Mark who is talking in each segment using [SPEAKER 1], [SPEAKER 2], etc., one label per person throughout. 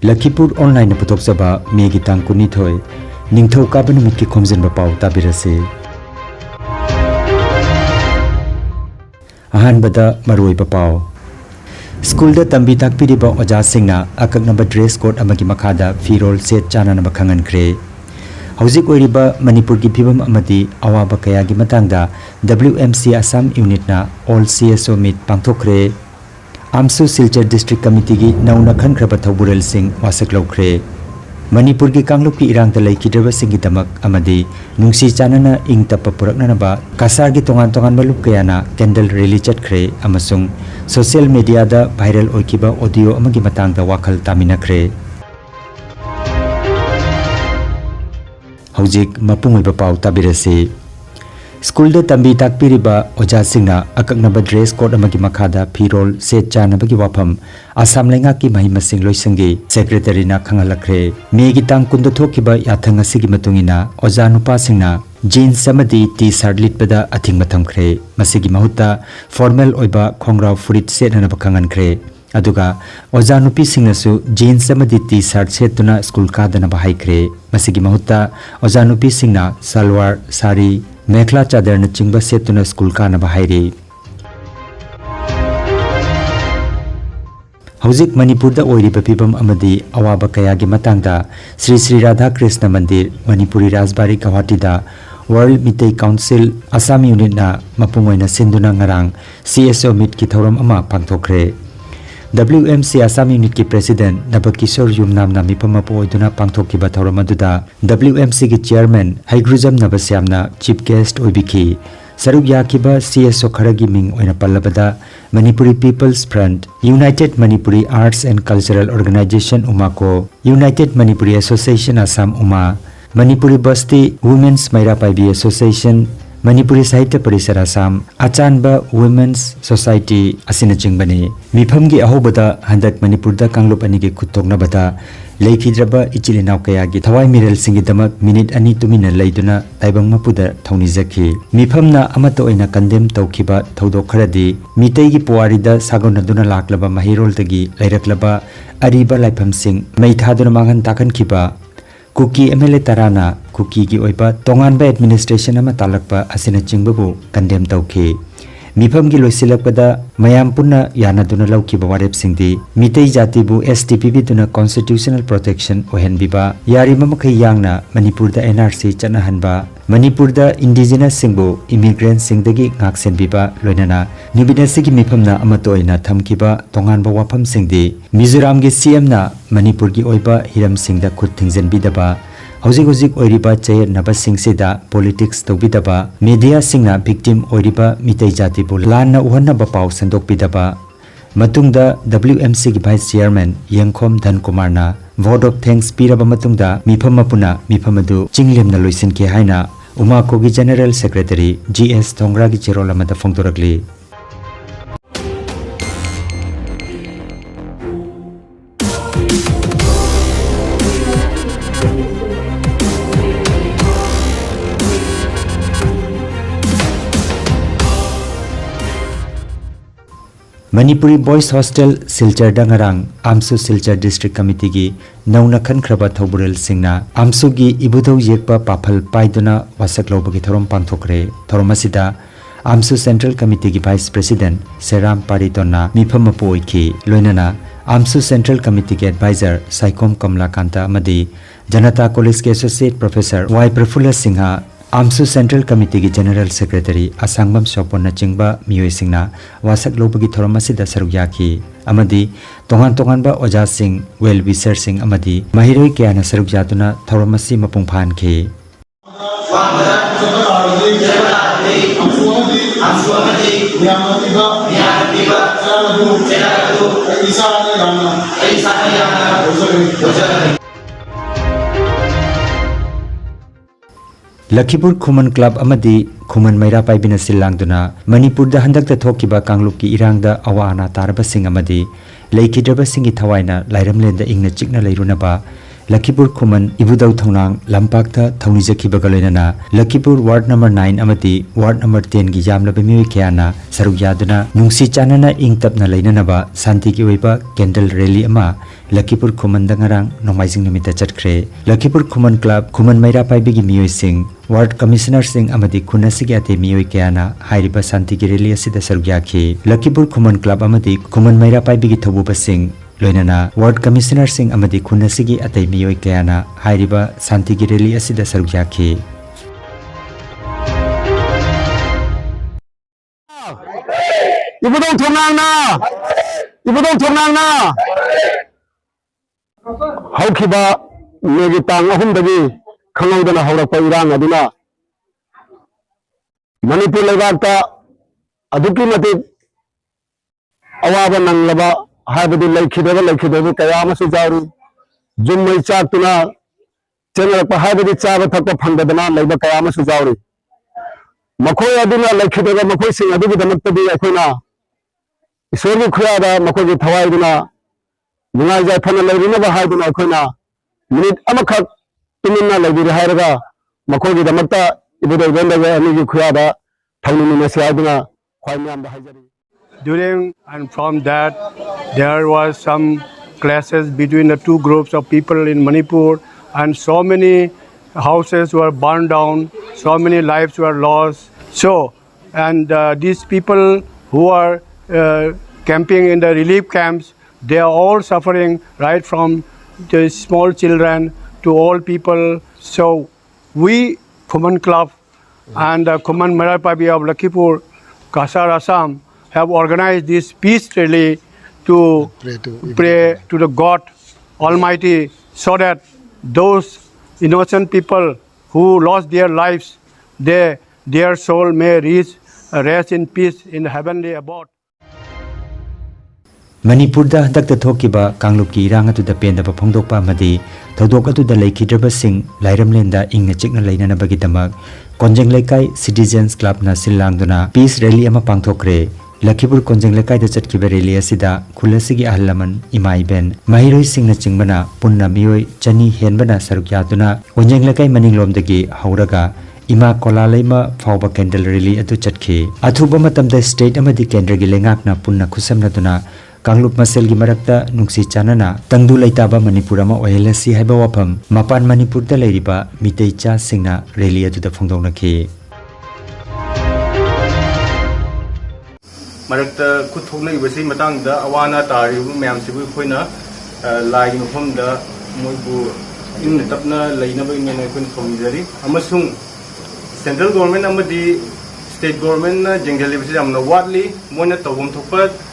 [SPEAKER 1] Lakhipur online putok saba megi tang kunithoi ningthau kaban numit ki Khomjinba Pao tabirase. Ahanbada maruiba pao. School da tambi takpiriba oja singna akaknaba dress code amagi makhada firol set chana na bakhangan kre. Hauzik oiriba Manipur ki phibam amati awaba kaya gi matangda WMC Assam unit na all CSO meet pangthokre. Amsu Silchar District Committee gi nauna khankraba Thaubural Singh wasak laukre. Manipur ki kanglup ki irang talai kidraba singi damak amadi nungsi chanana ing tapa purakna ba kasar gi tongan malup kayana candle rally chatkre amasung social media da viral oikiba audio amagi matangda wakhal taminakre. Haujik mapungoiba pau tabirase. School da tambi takpiriba oja singna akaknaba dress code amagi makhada firol set chana bagi wafam Assam lenga ki mahimasing loisangi secretary na khangalakre. Megi tang kunda thokiba yathang asigi matungina oja nupa singna jeans amadi t-shirt litpada athing mathamkre. Masigi mahutta formal oiba khongrau furit set na bakhangankre. Aduga oja nupi singnasu jeans amadi t-shirt setuna school kadana bahaikre. Masigi mahutta oja nupi singna salwar sari Mekla chadar na chingba setuna school ka na bahairi. Hauzik Manipur da oiriba pibam amadi awaba kaya gi matangda Sri Radha Krishna Mandir Manipuri Rajbari Guwahati da World Mitei Council Assam unit na mapungoina sinduna ngarang CSO meet ki thoram ama pangthokre. WMC Assam unit ki president Nabakishore Yumnam na mipamapo oiduna pangthokiba thoram aduda WMC ki chairman Haigrujam Nabasyam na chief guest oibiki. Saruk yakiba CSO kharagi ming oina pallabada Manipuri People's Front, United Manipuri Arts and Cultural Organization Umako, United Manipuri Association Assam Uma, Manipuri Basti Women's Maira Paibi Association, Manipuri Sahitya Parisar Assam, Achanba Women's Society asina jingbani. Miphamgi ahobada handak Manipur da kanglup ani gi khutokna bada leikidraba ichilinaw kaya gi thawai miral singi damak minute ani tumina leiduna taibang mapuda thawni zakhi. Miphamna amata oina condemn tawkhiba thodok kharadi mitei gi puari da sagonaduna laklaba mahirol tagi lairaklaba ariba laifam sing meithaduna mangan takan khiba Kuki MLA Tarana Kuki gi oiba tonganba administration ama talakpa asina chingbabu condemn tawkhi. Mifam gi loisilakpada mayam punna yana duna laukiba warep singdi mitei jati bu STPB duna constitutional protection ohenbiba yari mamakai yangna Manipur da NRC chanahanba Manipur da indigenous singbu immigrant singdagi ngaksen biba loinana nibidasi gi mifamna amatoina thamkiba tonganba wafam singdi Mizoram gi CM na Manipur gi oiba hiram singda khut thingzen bidaba Hauzik oiriba chair naba singsida politics tobidaba media singna victim oiriba mitei jati bu lanna uhanna ba pau sandok bidaba matungda WMC gi vice chairman Yangkhom Dhan Kumar na vote of thanks piraba matungda mifam mapuna mifamadu chinglemna loisin ke haina Umako gi general secretary GS Thongra gi cherola mada phongtoragli. Manipuri Boys Hostel Silchar Dangarang Amsu Silchar District Committee gi nauna khankraba Thaubural Singna Amsu gi ibudau yekpa paphal paiduna wasak lobagi thorom pangthokre. Thoromasida Amsu Central Committee gi Vice President Seram Paritona mifamapu oiki loinana Amsu Central Committee gi Advisor Saikom Kamlakanta amadi Janata College ki Associate Professor Y Prafula Singha Amsu Central Committee ki General Secretary Asangbam Sopon na chingba miyoi singna wasak lobagi thoramasida sarukyaki amadi tongan ba oja sing well wisher sing amadi mahiroi kya na sarukyatuna thoramasi mapungphan ki Lakhipur Khuman Club amadi Khuman Maira Paibina Silangduna Manipur da handakta thokiba kanglup ki irangda awana tarba sing amadi leikidraba singi thawaina lairamlenda ingna chikna leirunaba Lakhipur Khuman ibudau thonang lampakta thonijaki bagaloinana Lakhipur Ward number 9 amadi Ward number 10 gi yamlaba miwi kyana sarukyaduna nungsi chanana ingtapna leinanaba santi ki oiba candle rally ama Lakhipur Khuman dangarang Nomaising Numita Chatkre Lakhipur Khuman Club Khuman Maira Paibigi Miyoi Singh Ward Commissioner Singh Amadi Khunasigi ate Miyoi Kayana Hairiba Santi Gireli asida Sarugyaki Lakhipur Khuman Club Amadi Khuman Maira Paibigi Thobuba Singh Loinana Ward Commissioner Singh Amadi Khunasigi ate Miyoi Kayana Hairiba Santi Gireli asida Sarugyaki
[SPEAKER 2] Ibudong thonang na haukiba megi tang ahum dagi khangawdana haurakpa irang aduna Manipur leibakta aduki matik awaba nanglaba haibadi laikhidaba kaya amasu jauri jummai chaktuna chengalakpa haibadi chaba thakpa phangdadana leiba kaya amasu jauri makhoi aduna laikhidaba makhoi sing adugi damaktadi akoina Isorgi khuyada makogi thawaiduna nungai jai phana leirina ba haiduna akoina minute amakhak tumina leibiri hairaga makogi damakta ibudai bendaga anigi khuyada thaununi nasiaduna khwai myam ba haijari.
[SPEAKER 3] During and from that, there was some clashes between the two groups of people in Manipur, and so many houses were burned down, so many lives were lost. So, and these people who are camping in the relief camps, they are all suffering, right from the small children to old people. So, we, Khuman Club and the Khuman Merapabi of Lakhipur, Kasar Assam, have organized this peace rally to pray to the God Almighty so that those innocent people who lost their lives, their soul may rest in peace in the heavenly abode.
[SPEAKER 1] Manipur da dakta thokiba Kangluki irang atuda pendaba phongdokpa amadi thodok atuda leikhidraba sing lairamlenda ingna chikna leinana bagidamak Konjeng Lekai Citizens Club na silangduna peace rally ama pangthokre Lakhipur Konjeng Lekai da chatkiba rally asida khulasigi ahlaman imai ben mahiroi singna chingbana punna miyoi chani henbana sarukyatuna Konjeng Lekai maninglomdagi hauraga Ima Kolalaima Fauba Candle Rally atu chatki athuba matamda state amadi kendra gi lengakna punna khusamnaduna Kanglup Maselgi Marakta Nungsi Chanana Tangdu Laitaba Manipurama Ohelasi Haiba Wapam Mapan Manipur da Leiriba Mitei Cha Singna Rally atu da phongdonaki
[SPEAKER 4] Marakta Kuthulai Basi Matang da Awana Tari Mayam Sibu Koina Lai Mufum da Mubu in the Tapna Lainaba in Kun Khomjari Amasung Central Government Amadi State Government Jengali Basi Amna Wadli Mona Tawum Topat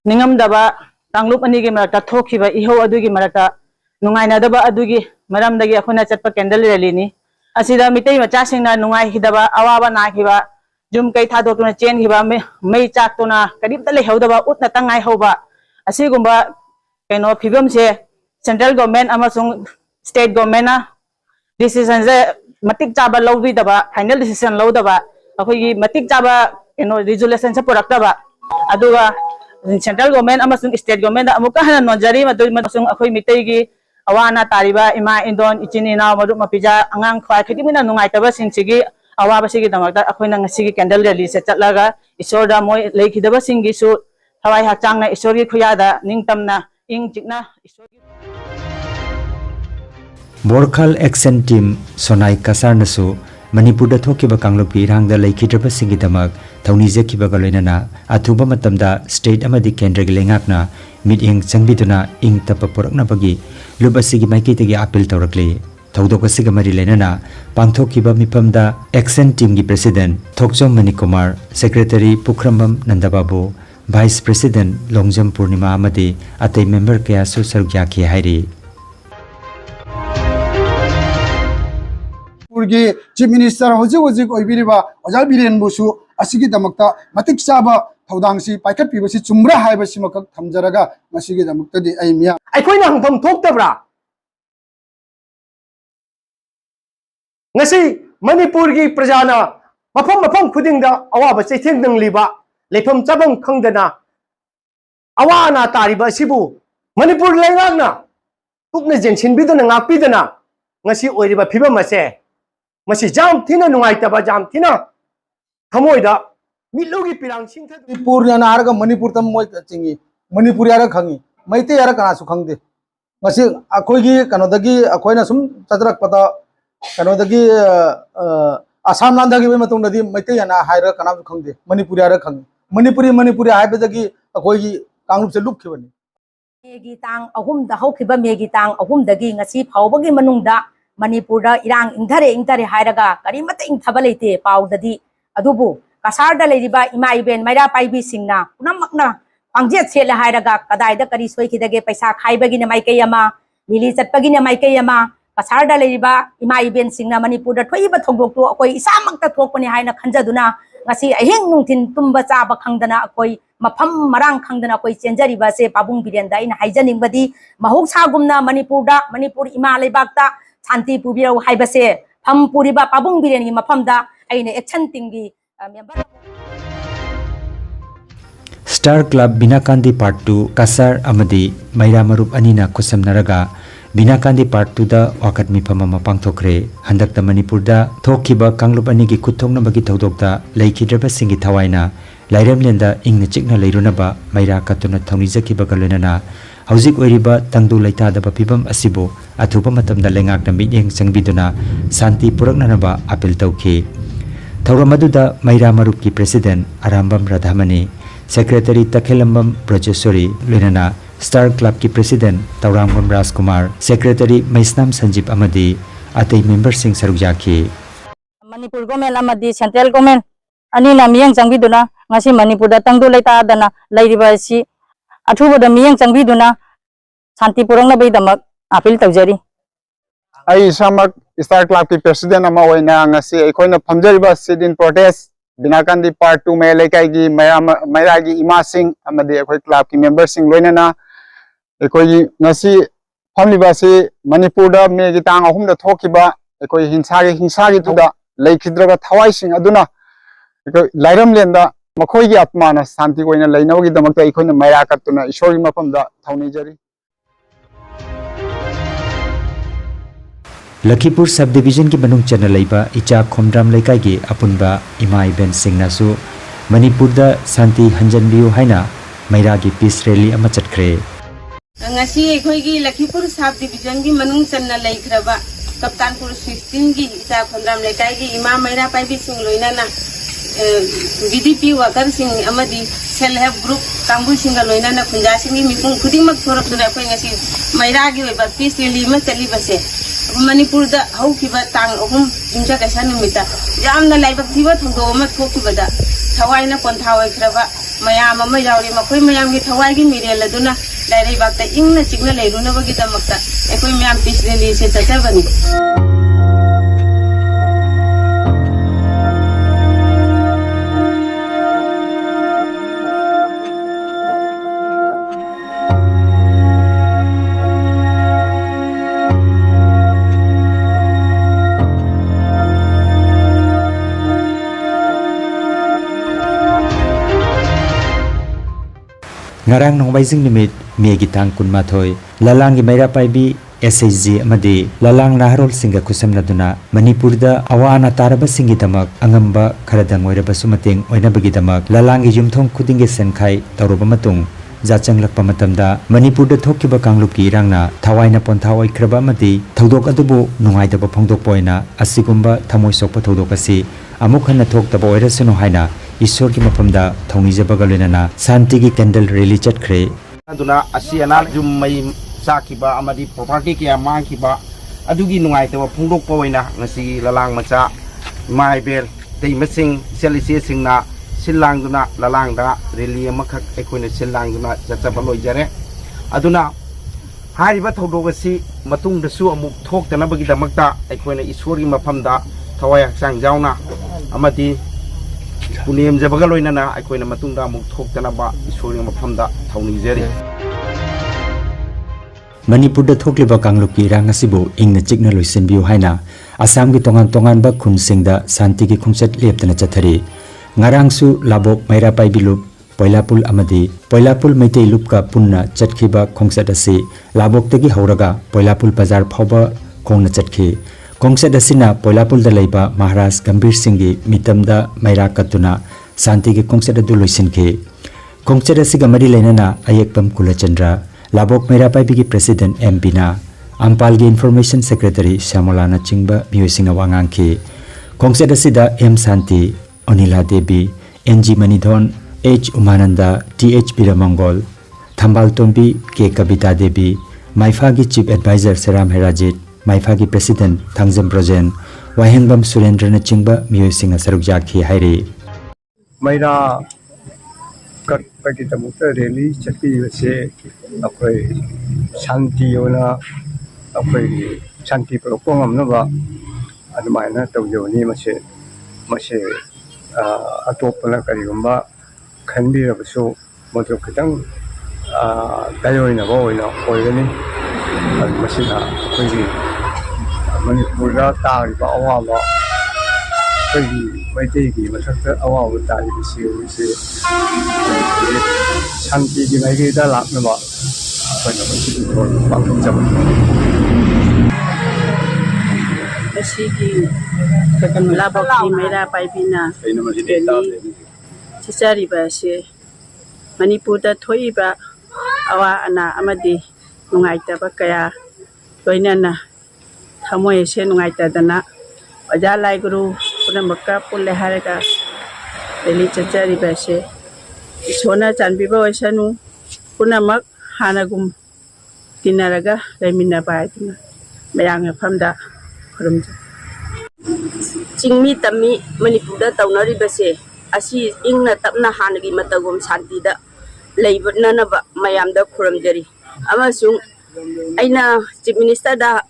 [SPEAKER 5] Ningam daba Kanglup anigi marata thokiba iho adugi marata nungaina daba adugi maram dagi akhuna chatpa candle rally ni asida mitei macha singna nungai hidaba awaba na khiba jum kai thado tuna chen khiba mei chak tuna kadip ta le hodaba utna tangai hoba asigumba kaino phibam se central government amasung state government na decision je matik chaba lobby daba final decision lo daba akhoi matik chaba resolution sa produktaba aduga central government amasung state government amuka hanan nonjari madung akhoi mitei gi awana tariba ima indon ichinina maru mapija angang khwai khidimina nungai taba singsigi awaba sigi damakta akhoina ngasigi candle rally se chatlaga isorda moi leikhidaba singi su thawai hakchangna isorgi khuyada ningtamna ingchikna isorgi
[SPEAKER 1] Borkhal Action Team Sonai Kasar nasu Manipur da thokiba Kanglupi irang da leikhidraba singi damak thauni jekiba galoinana athuba matamda state amadi kendra gi lengakna meeting changbiduna ing tapa porakna bagi lubasigi maikitegi appeal tawrakli thodok asiga mari lenana pangthokiba mipamda Action Team gi president Thokchom Manikumar secretary Pukhrambam Nandababu vice president Longjam Purnima amadi atei member kaya su sarugya ki hairi
[SPEAKER 6] Chief Minister Hojik Oibiriba, Ojal Biren Busu, Asigi Damakta, Matik Saba, Taudangsi, Paikat Pibasi, Chumbra Hibasimak, Tamjaraga, Masigi Damakta, the Aimia.
[SPEAKER 2] I quite know from Toktabra Nasi Manipurgi Prajana, Mapam putting the Awaba Sitting Liba, Lepum Tabam Kangdana Awana Tariba Sibu, Manipur Langana, Puknajan Shinbidan and Apidana, Nasi Oiba Piba Mase. Masih jam tina nungai taba jam tina kamoy da milogi pirang singtha
[SPEAKER 6] Manipur na harga Manipur tam moy chingi Manipuri यार खंगी मैते यार कनासु खंगदे मसी अखोगी कनोदगी अखोइना सुम चतरक पता कनोदगी आसाम नांदगी बे मतुंगदी मैते याना higher Kanasu खंगदे Manipuri यार खंगी मणिपुरी हाइबदगी अखोगी कांगलुप से लुपखिबनी
[SPEAKER 7] Maggi तांग अहुम दा हौखिबा Maggi तांग अहुम दगी ngasi फावबगी मनुंगदा Manipur इरांग इंधरे हायरगा करीमत इंथबा लेते पाउददी अदुबु कसारदा लेरिबा इमा इबेन मैरा पाइबी सिंगना पुनमकना पांगजेत सेल हायरगा कदाइदा करी सोइखिदगे पैसा खाइबगी न माइके यमा लिली चटपगी न माइके यमा कसारदा लेरिबा इमा इबेन सिंगना मणिपुर थोइबा थोगदोक्तु अकोइ इसामक्ता थोकपनि हायना खंजदुना ngasi अहिंग नुंथिन तुम्बा चाबा खंगदना अकोइ मफम मरांग खंगदना अकोइ चेंजरिबा से पाबुंग बिरेंदा इन हाइजनिंगबदी महोक्सागुमना मणिपुर इमा लेबाक्ता शांति पुबिरौ हाइबसे फम पुरिबा पाबुंग बिरेंगी मफमदा आइने एक्शन टिंगी मेंबर
[SPEAKER 1] स्टार क्लब बिनाकांदी पार्ट 2 कसर अमदी मैरा मरुप अनिना खुसमनरगा बिनाकांदी पार्ट 2 दा वाकत मिफम अमा पांगथोखरे हंदकता मणिपुर दा थोखिबा कांगलुप अनिगी खुथोंगनबगी थौदोक्ता लैखिद्रबा सिंगी थवाइना लाइरमलेंदा इंगना चिकना लैरुनबा मैरा कतुना थौनिजखिबगा लोइनना हौजिक ओइरिबा तंगदु लैतादबा फिबम असिबो अथुबा मतमदा लेंगाकना मियेंग संगबिदुना शांति पुरकननबा अपील तौखि थौरमदुदा मैरा मरुप की प्रेसिडेंट आरामबम राधामणि सेक्रेटरी तखेलम्बम ब्रजेश्वरी लोइनना स्टार क्लब की प्रेसिडेंट तौरामगम राजकुमार सेक्रेटरी मैस्नाम संजीव अमदी अतै मेंबर सिंह सरुक जाखि
[SPEAKER 7] मणिपुर गवर्नमेंट अमदी सेंट्रल गवर्नमेंट अनिना मियेंग संगबिदुना ngasi मणिपुर दा तंगदु लैतादना लैरिबा सि अथुबदा मियेंग संगबिदुना शांति पुरंगनबैदमक अपील तौजरी
[SPEAKER 8] आई समक स्टार क्लब की प्रेसिडेंट अमा ओइना ngasi अखोइना फमजरिबा सिडिन प्रोटेस्ट बिनाकांदी पार्ट 2 में लेकाइगी मैरागी इमा सिंह अमदी अखोइ क्लब की मेंबर सिंह लोइनना अखोइ ngasi फमलिबा से मणिपुर दा मेगी तांग अहुम दा थोखिबा अखोइ हिंसागी तुदा लैखिद्रबा थवाइ सिंह अदुना अखोइ लाइरमलेंदा मखोइगी आत्माना शांति कोइना लैनबगी दमकता अखोइना मैरा कत्तुना ईश्वरगी मफमदा थौनिजरी
[SPEAKER 1] लखीपुर सब डिवीजन की मनुंग चना लैबा इचा खोमद्राम लैकाइगी अपुनबा इमा इबेन सिंगनासु मणिपुर दा शांति हंजनबियु हाइना मैरागी पीस रैली अमा चटख्रे
[SPEAKER 9] ngasi ekhoi Lakhipur sub division की मनुंग चना लैख्रबा कप्तानपुर 16 की इचा खोमद्राम लैकाइगी इमा मैरा पाइबी सिंग लोइनाना बीडीपी वर्कर सिंग अमदी सेल्फ हेल्प ग्रुप कांगबु सिंग लोइनाना खुंजा सिंगी मिपुंग खुदिमक थोरपना अखोइ ngasi मैरागी ओइबा पीस रैली मा चलीबसे मणिपुर दा हौखिबा तांग अहुम जुमजा कैसा नुमिता यामना लाइबक थिबा थंदो अमा थोखिबदा थवाइना कोन्था ओइख्रबा मयाम अमा यावरि मखोइ मयामगी थवाइगी मिरेल अदुना लाइरैबाक्ता इंगना चिकना लैरुनबगी दमक्ता अखोइ मयाम पीस रैली से चतबनी
[SPEAKER 1] ngarang nongbaijing nimit megi tang kunmathoi lalang gi maira paibi SHG amadi lalang naharol singa kusamnaduna manipur da awana taraba singi damak angamba kharadang oiraba sumateng oinabagi damak lalang gi yumthong khudinge senkhai tawroba matung jachanglakpa matamda manipur da thokkiba kanglup ki rangna thawaina pontha oikraba amadi thodok adubu nungaidaba phongdok poina asigumba thamoi sokpa thodok asi amuk hanna thoktaba oirasunu haina ईश्वर की मफमदा थौनिजबगा लोइनना शांति की candle rally चटख्रे
[SPEAKER 10] अदुना असि अना जुम मई साखिबा अमदी property के मांखिबा अदुगी नुंगाइतबा फोंदोकपा ओइना ngasi lalang macha माइबेल दैमसिंग सेलिसे सिंगना सिलांगदुना लालांगदा rally अमखक एकोइना सिलांगदुना चचबा लोइजरे अदुना हारिबा थौदोगसि मतुंगदसु अमुक थोक्तनबगी दमक्ता एकोइना ईश्वर की मफमदा थवाय हक्सांग जावना अमदी पुनेम जबगा लोइनना अखोइना मतुंगदा मुक थोक्तनबा ईश्वरनि मफमदा थौनिजरी
[SPEAKER 1] मणिपुर दा थोक्लिबा कांगलुप की रांग असिबु इंगना चिकना लोइसिनबियु हाइना आसाम की तोंगान तोंगानबा खुनसिंगदा शांति की खुंचत लेपतना चथरी ngarangsu labok maira paibilup poilapul amadi poilapul meitei lupka punna chatkiba khongsat asi laboktagi hauraga poilapul bazar phauba khongna chatki khongsat asina poilapul da leiba maharaj gambir singh gi mitamda maira katuna शांति के खोंगसेट अदु लोइसिनखे Khongchet asiga mari lenana Ayekpam Kulachandra, Labok Meira Paibigi President M. Bina, Ampalgi Information Secretary Shamolana Chingba Miyosing Awangangki, Khongchet asida M. Santi, Onila Devi, N.G. Manidhon, H. Umananda, T.H. Biramangol, Thambal Tombi, K. Kabita Devi, Maifagi Chief Advisor Seram Herajit, Maifagi President Thangzam Projen, Wahengbam Surendra Chingba Miyosing Sarukjaki Hairi.
[SPEAKER 3] Meira pagi tamuta rally chati wase apai shanti ona apai shanti propong amna ba admaina tawjoni mase atopana karigumba khanbi rabasu mojo kitang dayoina ba oina oigani masina apai manipura tariba awaba Maitegi masakta awaw tari bisi shanti di maigi da lak na ba pada masih pangkam jam
[SPEAKER 5] Asigi labok di Meira Paibina Cicari basi Manipur da thoi ba awa ana amadi nungaita ba kaya toina na thamoy se nungaita dana aja lai guru puna makka pulle harega deli chachari base isona chanbi ba waisanu puna mak hanagum tinaraga lemina baituna mayang famda khurumja
[SPEAKER 9] chingmi tami Manipur da taunari base asi ingna tapna hanagi matagum shanti da leibna na ba mayam da khurumjari amasung aina chief minister da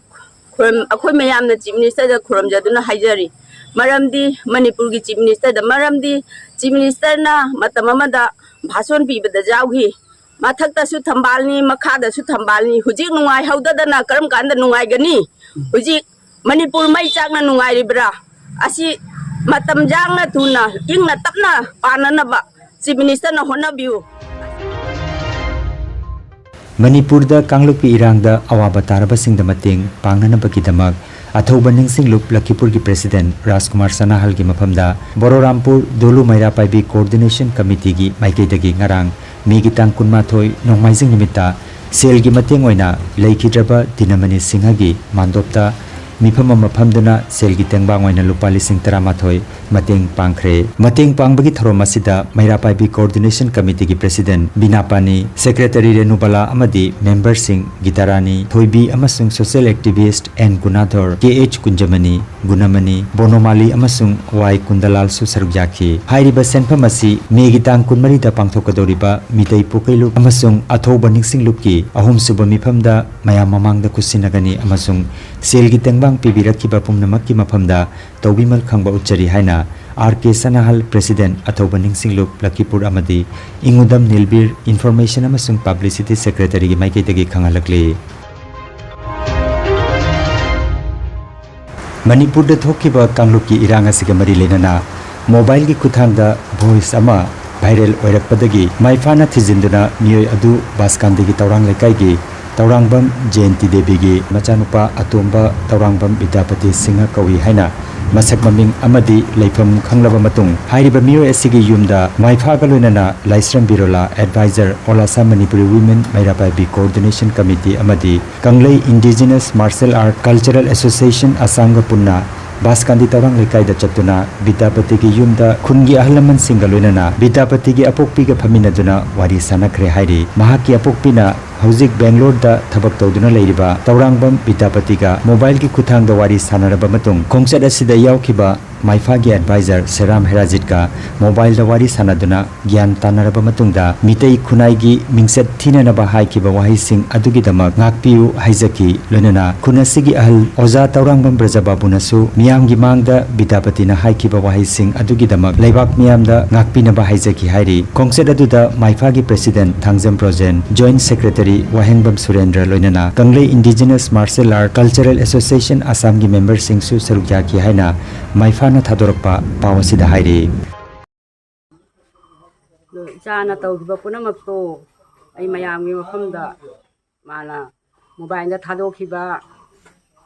[SPEAKER 9] akhoi mayam na chief minister da khurumjaduna haijari Maramdi Manipur ki chief minister da maramdi chief minister na matamamada bhason pibada jauhi mathakta su thambalni makhada su thambalni hujik nungai hauda da na karam kanda nungai gani hujik Manipur mai chakna nungai ribra asi matam jangna tuna ingna tapna panana ba chief minister na honabiu
[SPEAKER 1] Manipur da Kanglupi Irangda awaba taraba singda mating pangnana bagidamak Athauba Ningsinglup Lakhipur ki President Rajkumar Sanahal ki mafamda Bororampur Dolu Meira Paibi Coordination Committee gi maikeidagi ngarang migi tang kunmathoi nongmaijing nimita sel gi mateng oina leikidraba dinamani singhagi mandopta mifam mafamduna sel gi tengbang oina lupa lising taramathoi mateng pangkhre mateng pangbagi thoromasida Meira Paibi Coordination Committee gi President Binapani Secretary Renubala amadi member sing Gitarani Thoibi amasung social activist N Gunadhor KH Kunjamani Gunamani Bonomali amasung Y Kundalal su sarukjaki hairiba senpham asi megitang kunmari da pangthokadoriba mitei pukailu amasung athoba ningsinglupki ahum suba mifamda mayam mamangda kusinagani amasung selgi tengbang pibirakiba pumnamakki mafamda tawbimal khangba uchari haina R.K. Sanahal President Athoba Ningsinglup Lakhipur amadi Ingudam Nilbir Information amasung Publicity Secretary gi maikeidagi khangalakli Manipur da thokiba Kangluki irang asiga mari lenana mobile gi kuthangda voice ama viral oirakpadagi maifana thijinduna miyoi adu baskandagi tawrang lekai gi tawrangbam Jenti Devi gi machanupa atomba tawrangbam Vidapati Singha kawi haina masak maming amadi leifam khanglaba matung hairiba miyoi asigi yumda maifaga loinana Laisram Birola Advisor Olasa Manipuri Women Meira Paibi Coordination Committee amadi Kanglei Indigenous Martial Art Cultural Association Asanga Punna Baskandi Tawrang Lekai da Chatuna Vidapati ki yumda khungi ahlaman singa loinana Vidapati ki apokpi ga phaminaduna wari sanakre hairi mahaki apokpina Hauzik Bangalore da thabak tawduna leiriba Tawrangbam Vidapati ga mobile ki kuthang da wari sanaraba matung khongchat asida yaukhiba Maifagi Advisor Seram Herajit ka mobile da wari sanaduna gyan tanaraba matungda mitei khunai gi mingset thinanaba haikiba wahising adugi damak ngakpiu haijaki loinana khunasigi ahal Oza Tawrangbam Brajababunasu miyamgi mangda Vidapati na haikiba wahising adugi damak leibak miyamda ngakpinaba haijaki hairi khongchat aduda Maifagi President Thangzam Projen Joint Secretary Wahengbam Surendra loinana Kanglei Indigenous Martial Art Cultural Association Assam gi member singsu sarukyaki haina Maifana Thadorakpa Pawasida hairi
[SPEAKER 9] Jana tawgiba punamakto ay mayamgi mafamda mana mobile da thadokhiba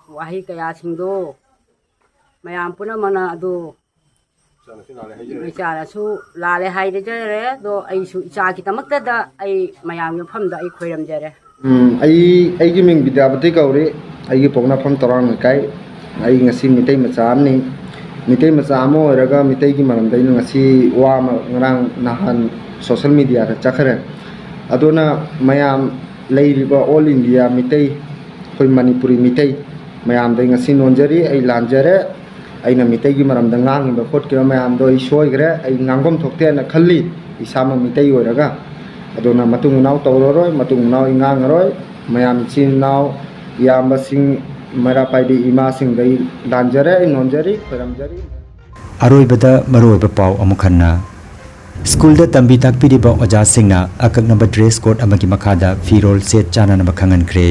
[SPEAKER 9] wahi kaya singdo mayam punamana adu
[SPEAKER 11] ꯏꯆꯥꯅꯁꯨ ꯂꯥꯜꯂꯦ ꯍꯥꯏꯖꯔꯦ ꯑꯗꯣ ꯑꯩꯁꯨ ꯏꯆꯥꯒꯤꯗꯃꯛꯇꯗ ꯑꯩ ꯃꯌꯥꯝꯒꯤ ꯃꯐꯝꯗ ꯑꯩ ꯈꯣꯏꯔꯝꯖꯔꯦ
[SPEAKER 12] ꯑꯩꯒꯤ ꯃꯤꯡ ꯕꯤꯗ꯭ꯌꯥꯄꯇꯤ ꯀꯧꯔꯤ ꯑꯩꯒꯤ ꯄꯣꯛꯅꯐꯝ ꯇꯧꯔꯥꯡ ꯂꯩꯀꯥꯏ ꯑꯩ ꯉꯁꯤ ꯃꯤꯇꯩ ꯃꯆꯥ ꯑꯃꯅꯤ ꯃꯤꯇꯩ ꯃꯆꯥ ꯑꯃ ꯑꯣꯏꯔꯒ ꯃꯤꯇꯩꯒꯤ ꯃꯔꯝꯗ ꯑꯩꯅ ꯉꯁꯤ ꯋꯥ ꯑꯃ ꯉꯔꯥꯡ ꯅꯍꯥꯟ ꯁꯣꯁꯦꯜ ꯃꯤꯗꯤꯌꯥꯗ ꯆꯠꯈ꯭ꯔꯦ ꯑꯗꯨꯅ ꯃꯌꯥꯝ ꯂꯩꯔꯤꯕ ꯑꯣꯜ ꯏꯟꯗꯤꯌꯥ ꯃꯤꯇꯩ ꯑꯩꯈꯣꯏ ꯃꯅꯤꯄꯨꯔꯤ ꯃꯤꯇꯩ ꯃꯌꯥꯝꯗ ꯉꯁꯤ ꯅꯣꯟꯖꯔꯤ ꯑꯩ ꯂꯥꯟꯖꯔꯦ ꯑꯩꯅ ꯃꯤꯇꯩꯒꯤ ꯃꯔꯝꯗ ꯉꯥꯡꯉꯤꯕ ꯈꯣꯠꯈꯤꯕ ꯃꯌꯥꯝꯗꯣ ꯑꯩ ꯁꯣꯏꯈ꯭ꯔꯦ ꯑꯩ ꯉꯥꯡꯐꯝ ꯊꯣꯛꯇꯦꯅ ꯈꯜꯂꯤ ꯏꯁꯥꯃꯛ ꯃꯤꯇꯩ ꯑꯣꯏꯔꯒ ꯑꯗꯨꯅ ꯃꯇꯨꯡ ꯃꯅꯥꯎ ꯇꯧꯔꯔꯣꯏ ꯃꯇꯨꯡ ꯃꯅꯥꯎ ꯑꯩ ꯉꯥꯡꯉꯔꯣꯏ ꯃꯌꯥꯝ ꯏꯆꯤꯟ ꯏꯅꯥꯎ ꯏꯌꯥꯝꯕꯁꯤꯡ ꯃꯩꯔꯥ ꯄꯥꯏꯕꯤ ꯏꯃꯥꯁꯤꯡꯗ ꯑꯩ ꯂꯥꯟꯖꯔꯦ ꯑꯩ ꯅꯣꯟꯖꯔꯤ ꯈꯣꯏꯔꯝꯖꯔꯤ
[SPEAKER 1] ꯑꯔꯣꯏꯕꯗ ꯃꯔꯨꯑꯣꯏꯕ ꯄꯥꯎ ꯑꯃꯨꯛ ꯍꯟꯅ ꯁ꯭ꯀꯨꯜꯗ ꯇꯝꯕꯤ ꯇꯥꯛꯄꯤꯔꯤꯕ ꯑꯣꯖꯥꯁꯤꯡꯅ ꯑꯀꯛꯅꯕ ꯗ꯭ꯔꯦꯁ ꯀꯣꯗ ꯑꯃꯒꯤ ꯃꯈꯥꯗ ꯐꯤꯔꯣꯜ ꯁꯦꯠ ꯆꯥꯅꯅꯕ ꯈꯪꯍꯟꯈ꯭ꯔꯦ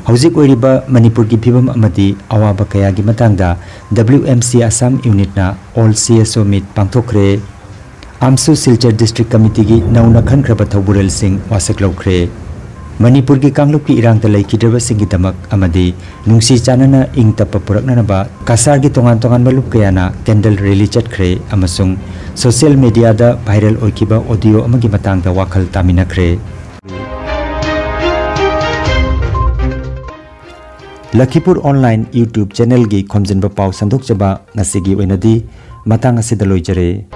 [SPEAKER 1] ꯍꯧꯖꯤꯛ ꯑꯣꯏꯔꯤꯕ ꯃꯅꯤꯄꯨꯔꯒꯤ ꯐꯤꯕꯝ ꯑꯃꯗꯤ ꯑꯋꯥꯕ ꯀꯌꯥꯒꯤ ꯃꯇꯥꯡꯗ WMC ꯑꯁꯥꯝ ꯌꯨꯅꯤꯠꯅ ꯑꯣꯜ CSO ꯃꯤꯠ ꯄꯥꯡꯊꯣꯛꯈ꯭ꯔꯦ ꯑꯝꯁꯨ ꯁꯤꯜꯆꯔ ꯗꯤꯁꯇ꯭ꯔꯤꯛ ꯀꯃꯤꯇꯤꯒꯤ ꯅꯧꯅ ꯈꯟꯈ꯭ꯔꯕ ꯊꯧꯕꯨꯔꯦꯜꯁꯤꯡ ꯋꯥꯁꯛ ꯂꯧꯈ꯭ꯔꯦ ꯃꯅꯤꯄꯨꯔꯒꯤ ꯀꯥꯡꯂꯨꯞꯀꯤ ꯏꯔꯥꯡꯗ ꯂꯩꯈꯤꯗ꯭ꯔꯕꯁꯤꯡꯒꯤꯗꯃꯛ ꯑꯃꯗꯤ ꯅꯨꯡꯁꯤ ꯆꯥꯟꯅꯅ ꯏꯪ ꯇꯞꯄ ꯄꯨꯔꯛꯅꯅꯕ ꯀꯁꯥꯔꯒꯤ ꯇꯣꯉꯥꯟ ꯇꯣꯉꯥꯟꯕ ꯂꯨꯞ ꯀꯌꯥꯅ ꯀꯦꯟꯗꯜ ꯔꯦꯂꯤ ꯆꯠꯈ꯭ꯔꯦ ꯑꯃꯁꯨꯡ ꯁꯣꯁꯤꯌꯦꯜ ꯃꯤꯗꯤꯌꯥꯗ ꯚꯥꯏꯔꯦꯜ ꯑꯣꯏꯈꯤꯕ ꯑꯣꯗꯤꯑꯣ ꯑꯃꯒꯤ ꯃꯇꯥꯡꯗ ꯋꯥꯈꯜ ꯇꯥꯃꯤꯟꯅꯈ꯭ꯔꯦ Lakhipur Online YouTube channel gi Khomjinba Pao sandokjaba ngasigi oinadi matang asida loijare